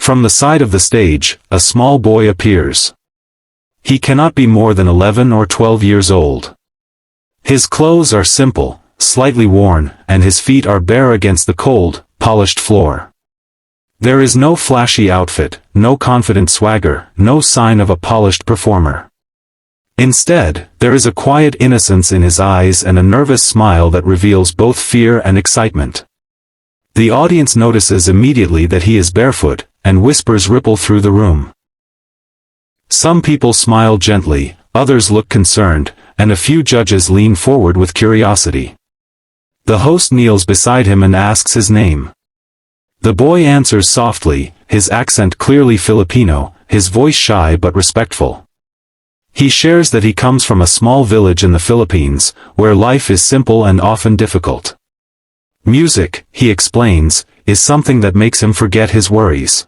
From the side of the stage, a small boy appears. He cannot be more than 11 or 12 years old. His clothes are simple, slightly worn, and his feet are bare against the cold, polished floor. There is no flashy outfit, no confident swagger, no sign of a polished performer. Instead, there is a quiet innocence in his eyes and a nervous smile that reveals both fear and excitement. The audience notices immediately that he is barefoot, and whispers ripple through the room. Some people smile gently, others look concerned, and a few judges lean forward with curiosity. The host kneels beside him and asks his name. The boy answers softly, his accent clearly Filipino, his voice shy but respectful. He shares that he comes from a small village in the Philippines, where life is simple and often difficult. Music, he explains, is something that makes him forget his worries.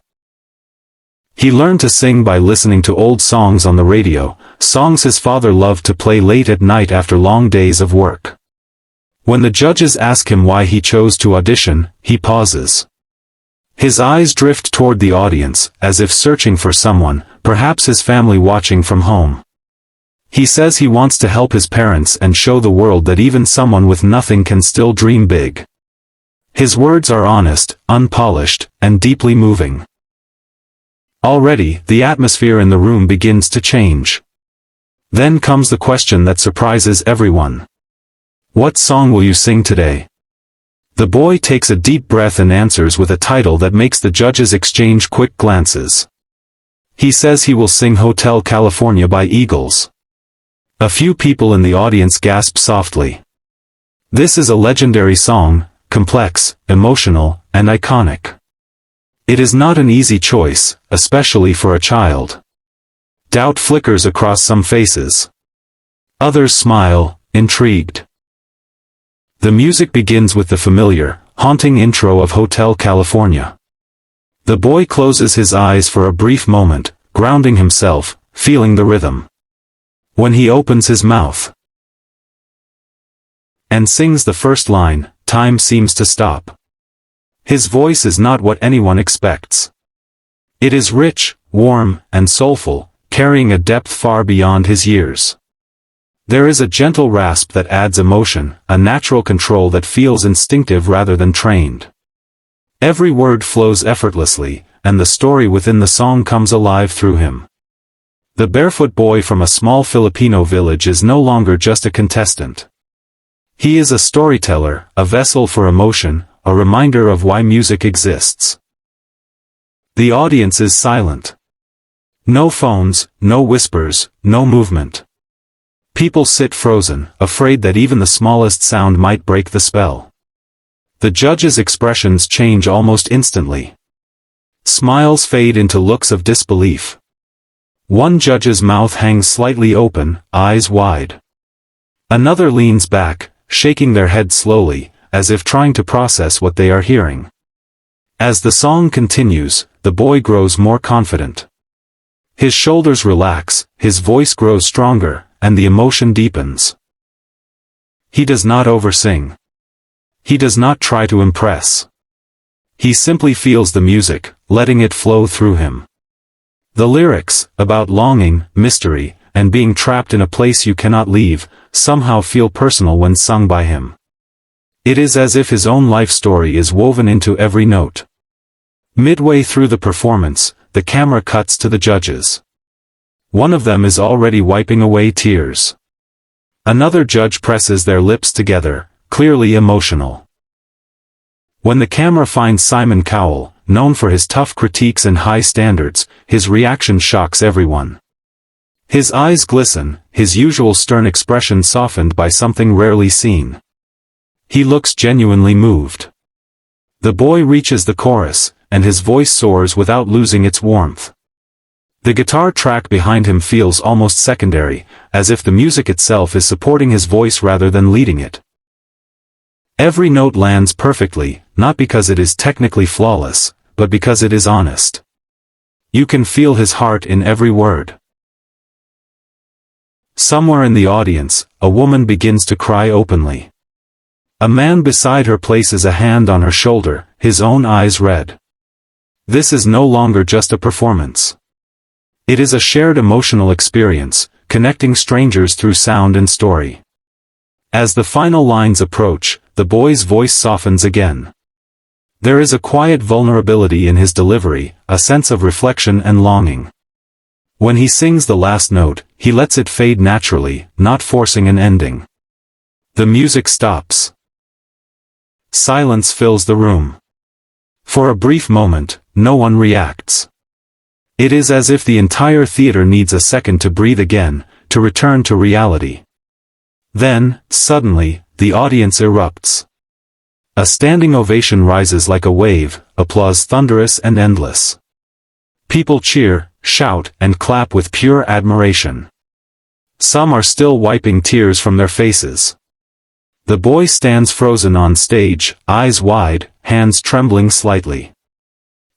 He learned to sing by listening to old songs on the radio, songs his father loved to play late at night after long days of work. When the judges ask him why he chose to audition, he pauses. His eyes drift toward the audience, as if searching for someone, perhaps his family watching from home. He says he wants to help his parents and show the world that even someone with nothing can still dream big. His words are honest, unpolished, and deeply moving. Already, the atmosphere in the room begins to change. Then comes the question that surprises everyone. What song will you sing today? The boy takes a deep breath and answers with a title that makes the judges exchange quick glances. He says he will sing Hotel California by Eagles. A few people in the audience gasp softly. This is a legendary song, complex, emotional, and iconic. It is not an easy choice, especially for a child. Doubt flickers across some faces. Others smile, intrigued. The music begins with the familiar, haunting intro of Hotel California. The boy closes his eyes for a brief moment, grounding himself, feeling the rhythm. When he opens his mouth and sings the first line, time seems to stop. His voice is not what anyone expects. It is rich, warm, and soulful, carrying a depth far beyond his years. There is a gentle rasp that adds emotion, a natural control that feels instinctive rather than trained. Every word flows effortlessly, and the story within the song comes alive through him. The barefoot boy from a small Filipino village is no longer just a contestant. He is a storyteller, a vessel for emotion, a reminder of why music exists. The audience is silent. No phones, no whispers, no movement. People sit frozen, afraid that even the smallest sound might break the spell. The judges' expressions change almost instantly. Smiles fade into looks of disbelief. One judge's mouth hangs slightly open, eyes wide. Another leans back, shaking their head slowly, as if trying to process what they are hearing. As the song continues, the boy grows more confident. His shoulders relax, his voice grows stronger, and the emotion deepens. He does not oversing. He does not try to impress. He simply feels the music, letting it flow through him. The lyrics, about longing, mystery, and being trapped in a place you cannot leave, somehow feel personal when sung by him. It is as if his own life story is woven into every note. Midway through the performance, the camera cuts to the judges. One of them is already wiping away tears. Another judge presses their lips together, clearly emotional. When the camera finds Simon Cowell, known for his tough critiques and high standards, his reaction shocks everyone. His eyes glisten, his usual stern expression softened by something rarely seen. He looks genuinely moved. The boy reaches the chorus, and his voice soars without losing its warmth. The guitar track behind him feels almost secondary, as if the music itself is supporting his voice rather than leading it. Every note lands perfectly, not because it is technically flawless, but because it is honest. You can feel his heart in every word. Somewhere in the audience, a woman begins to cry openly. A man beside her places a hand on her shoulder, his own eyes red. This is no longer just a performance. It is a shared emotional experience, connecting strangers through sound and story. As the final lines approach, the boy's voice softens again. There is a quiet vulnerability in his delivery, a sense of reflection and longing. When he sings the last note, he lets it fade naturally, not forcing an ending. The music stops. Silence fills the room. For a brief moment, no one reacts. It is as if the entire theater needs a second to breathe again, to return to reality. Then, suddenly, the audience erupts. A standing ovation rises like a wave, applause thunderous and endless. People cheer, shout, and clap with pure admiration. Some are still wiping tears from their faces. The boy stands frozen on stage, eyes wide, hands trembling slightly.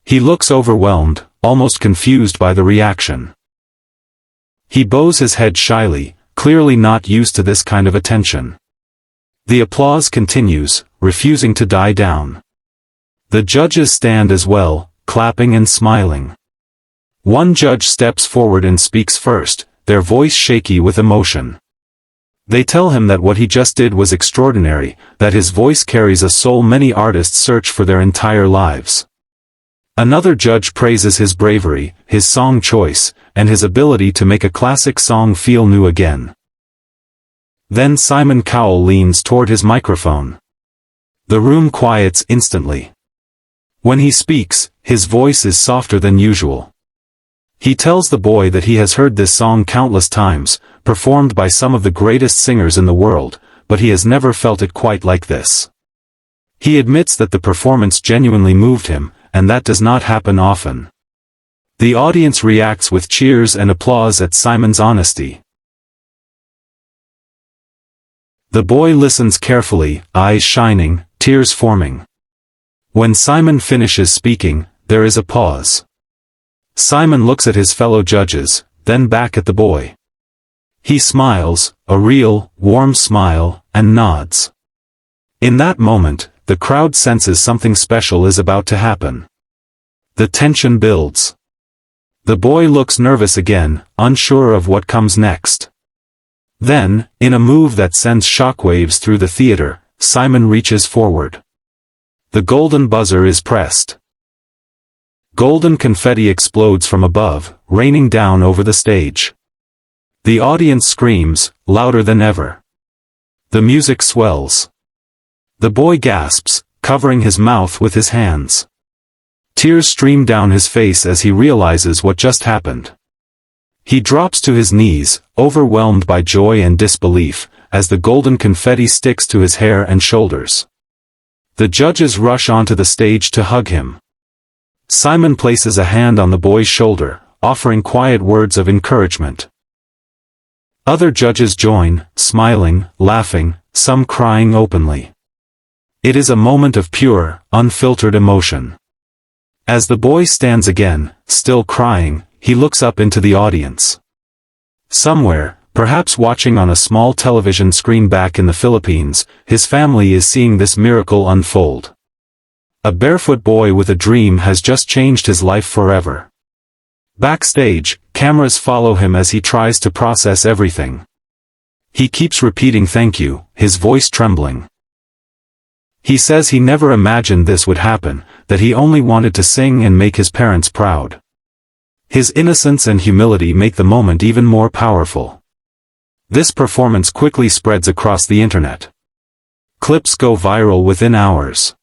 He looks overwhelmed, almost confused by the reaction. He bows his head shyly, clearly not used to this kind of attention. The applause continues, refusing to die down. The judges stand as well, clapping and smiling. One judge steps forward and speaks first, their voice shaky with emotion. They tell him that what he just did was extraordinary, that his voice carries a soul many artists search for their entire lives. Another judge praises his bravery, his song choice, and his ability to make a classic song feel new again. Then Simon Cowell leans toward his microphone. The room quiets instantly. When he speaks, his voice is softer than usual. He tells the boy that he has heard this song countless times, performed by some of the greatest singers in the world, but he has never felt it quite like this. He admits that the performance genuinely moved him, and that does not happen often. The audience reacts with cheers and applause at Simon's honesty. The boy listens carefully, eyes shining, tears forming. When Simon finishes speaking, there is a pause. Simon looks at his fellow judges, then back at the boy. He smiles, a real, warm smile, and nods. In that moment, the crowd senses something special is about to happen. The tension builds. The boy looks nervous again, unsure of what comes next. Then, in a move that sends shockwaves through the theater, Simon reaches forward. The golden buzzer is pressed. Golden confetti explodes from above, raining down over the stage. The audience screams, louder than ever. The music swells. The boy gasps, covering his mouth with his hands. Tears stream down his face as he realizes what just happened. He drops to his knees, overwhelmed by joy and disbelief, as the golden confetti sticks to his hair and shoulders. The judges rush onto the stage to hug him. Simon places a hand on the boy's shoulder, offering quiet words of encouragement. Other judges join, smiling, laughing, some crying openly. It is a moment of pure, unfiltered emotion. As the boy stands again, still crying, he looks up into the audience. Somewhere, perhaps watching on a small television screen back in the Philippines, his family is seeing this miracle unfold. A barefoot boy with a dream has just changed his life forever. Backstage, cameras follow him as he tries to process everything. He keeps repeating thank you, his voice trembling. He says he never imagined this would happen, that he only wanted to sing and make his parents proud. His innocence and humility make the moment even more powerful. This performance quickly spreads across the internet. Clips go viral within hours.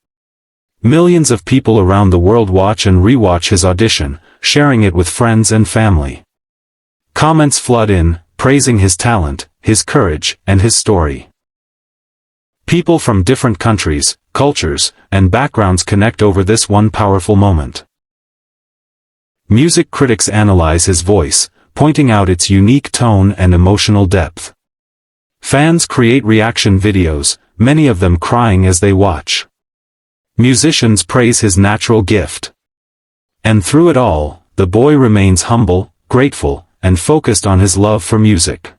Millions of people around the world watch and rewatch his audition, sharing it with friends and family. Comments flood in, praising his talent, his courage, and his story. People from different countries, cultures, and backgrounds connect over this one powerful moment. Music critics analyze his voice, pointing out its unique tone and emotional depth. Fans create reaction videos, many of them crying as they watch. Musicians praise his natural gift. And through it all, the boy remains humble, grateful, and focused on his love for music.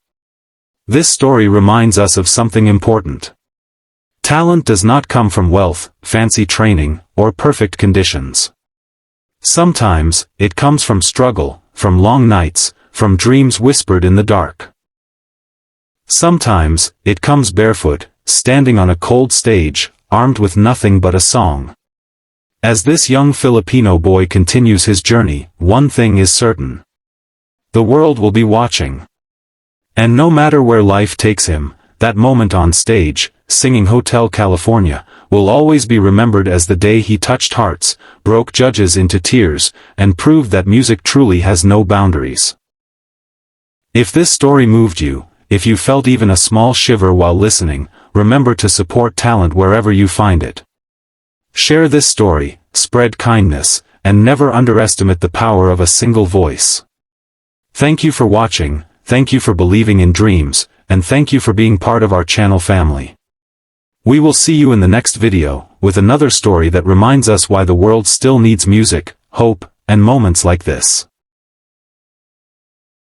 This story reminds us of something important. Talent does not come from wealth, fancy training, or perfect conditions. Sometimes, it comes from struggle, from long nights, from dreams whispered in the dark. Sometimes, it comes barefoot, standing on a cold stage, armed with nothing but a song. As this young Filipino boy continues his journey, one thing is certain. The world will be watching. And no matter where life takes him, that moment on stage, singing Hotel California, will always be remembered as the day he touched hearts, broke judges into tears, and proved that music truly has no boundaries. If this story moved you, if you felt even a small shiver while listening, remember to support talent wherever you find it. Share this story, spread kindness, and never underestimate the power of a single voice. Thank you for watching, thank you for believing in dreams, and thank you for being part of our channel family. We will see you in the next video, with another story that reminds us why the world still needs music, hope, and moments like this.